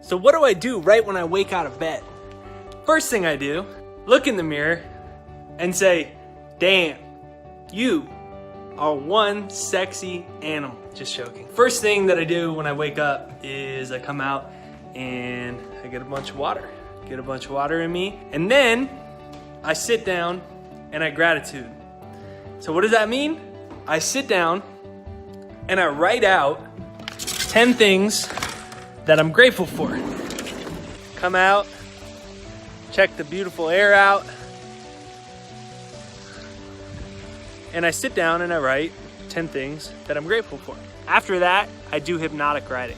So what do I do right when I wake out of bed? First thing I do, look in the mirror and say, damn, you are one sexy animal. Just joking. First thing that I do when I wake up is I come out and I get a bunch of water. Get a bunch of water in me. And then I sit down and I gratitude. So what does that mean? I sit down and I write out 10 things that I'm grateful for. Come out, check the beautiful air out, and I sit down and I write 10 things that I'm grateful for. After that, I do hypnotic writing.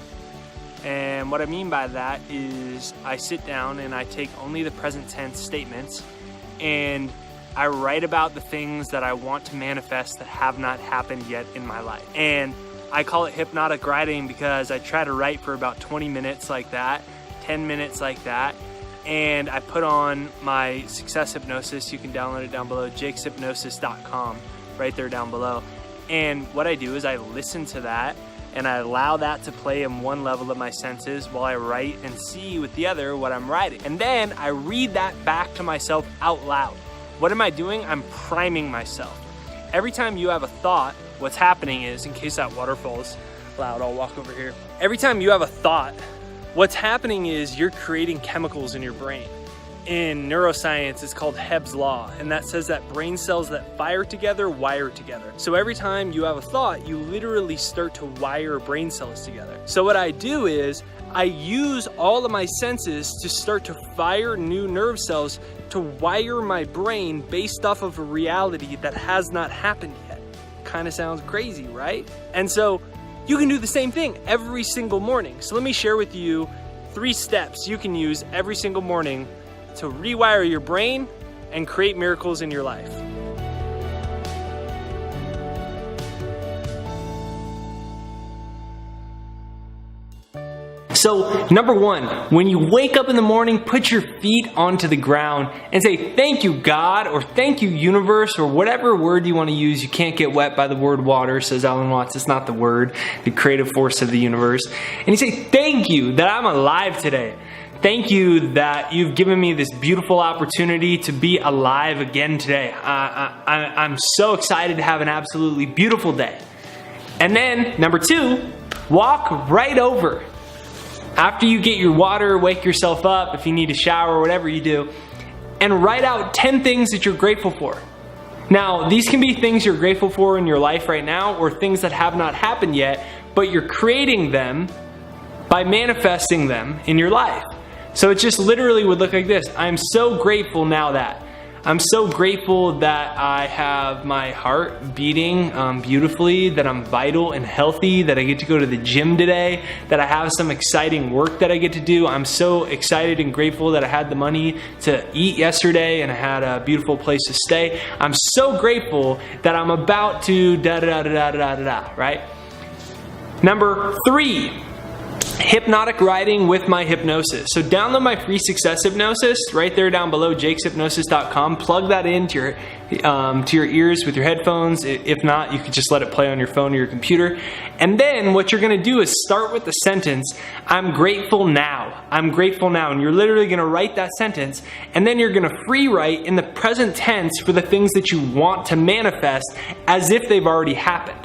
And what I mean by that is I sit down and I take only the present tense statements and I write about the things that I want to manifest that have not happened yet in my life. And I call it hypnotic writing because I try to write for about 20 minutes like that, 10 minutes like that, and I put on my success hypnosis. You can download it down below, jakeshypnosis.com, right there down below. And what I do is I listen to that and I allow that to play in one level of my senses while I write and see with the other what I'm writing. And then I read that back to myself out loud. What am I doing? I'm priming myself. Every time you have a thought, what's happening is, in case that waterfall's loud, I'll walk over here. Every time you have a thought, what's happening is you're creating chemicals in your brain. In neuroscience, it's called Hebbs law, and that says that brain cells that fire together wire together. So every time you have a thought, you literally start to wire brain cells together. So what I do is I use all of my senses to start to fire new nerve cells to wire my brain based off of a reality that has not happened yet. Kind of sounds crazy, right? And so you can do the same thing every single morning. So let me share with you 3 steps you can use every single morning to rewire your brain and create miracles in your life. So number 1, when you wake up in the morning, put your feet onto the ground and say, thank you, God, or thank you, universe, or whatever word you want to use. You can't get wet by the word water, says Alan Watts. It's not the word, the creative force of the universe. And you say, thank you that I'm alive today. Thank you that you've given me this beautiful opportunity to be alive again today. I'm so excited to have an absolutely beautiful day. And then number 2, walk right over. After you get your water, wake yourself up, if you need a shower, whatever you do, and write out 10 things that you're grateful for. Now, these can be things you're grateful for in your life right now or things that have not happened yet, but you're creating them by manifesting them in your life. So it just literally would look like this. I'm so grateful now that. I'm so grateful that I have my heart beating beautifully, that I'm vital and healthy, that I get to go to the gym today, that I have some exciting work that I get to do. I'm so excited and grateful that I had the money to eat yesterday and I had a beautiful place to stay. I'm so grateful that I'm about to da-da-da-da-da-da-da, right? Number 3. Hypnotic writing with my hypnosis. So download my free success hypnosis right there down below, jakeshypnosis.com. Plug that into your ears with your headphones. If not, you could just let it play on your phone or your computer. And then what you're going to do is start with the sentence, I'm grateful now. I'm grateful now. And you're literally going to write that sentence, and then you're going to free write in the present tense for the things that you want to manifest as if they've already happened.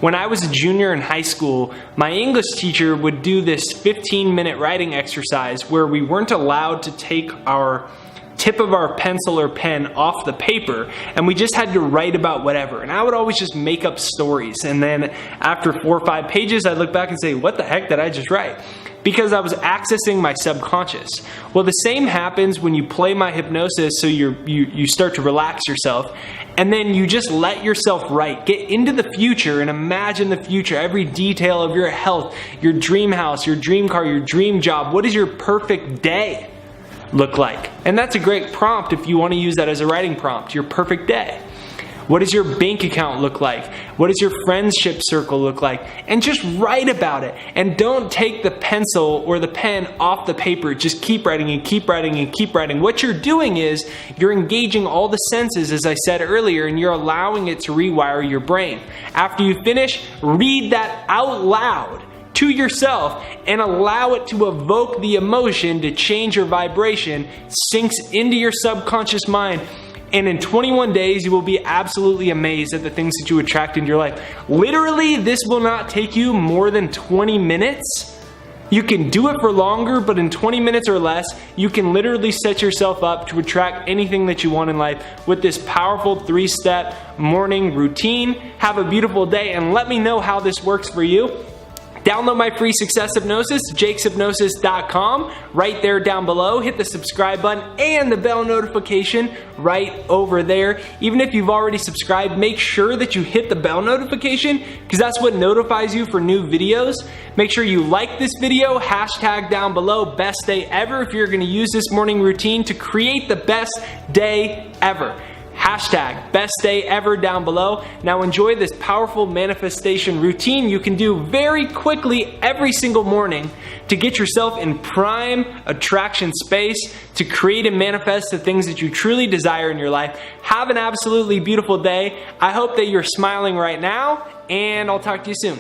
When I was a junior in high school, my English teacher would do this 15-minute writing exercise where we weren't allowed to take our tip of our pencil or pen off the paper, and we just had to write about whatever. And I would always just make up stories. And then after 4 or 5 pages, I'd look back and say, what the heck did I just write? Because I was accessing my subconscious. Well, the same happens when you play my hypnosis, so you start to relax yourself, and then you just let yourself write. Get into the future and imagine the future, every detail of your health, your dream house, your dream car, your dream job. What does your perfect day look like? And that's a great prompt if you want to use that as a writing prompt, your perfect day. What does your bank account look like? What does your friendship circle look like? And just write about it. And don't take the pencil or the pen off the paper. Just keep writing and keep writing and keep writing. What you're doing is you're engaging all the senses, as I said earlier, and you're allowing it to rewire your brain. After you finish, read that out loud to yourself and allow it to evoke the emotion to change your vibration, sinks into your subconscious mind. And in 21 days, you will be absolutely amazed at the things that you attract into your life. Literally, this will not take you more than 20 minutes. You can do it for longer, but in 20 minutes or less, you can literally set yourself up to attract anything that you want in life with this powerful 3-step morning routine. Have a beautiful day, and let me know how this works for you. Download my free success hypnosis, jakeshypnosis.com, right there down below. Hit the subscribe button and the bell notification right over there. Even if you've already subscribed, make sure that you hit the bell notification, because that's what notifies you for new videos. Make sure you like this video, hashtag down below, best day ever, if you're going to use this morning routine to create the best day ever. Hashtag best day ever down below. Now enjoy this powerful manifestation routine you can do very quickly every single morning to get yourself in prime attraction space to create and manifest the things that you truly desire in your life. Have an absolutely beautiful day. I hope that you're smiling right now, and I'll talk to you soon.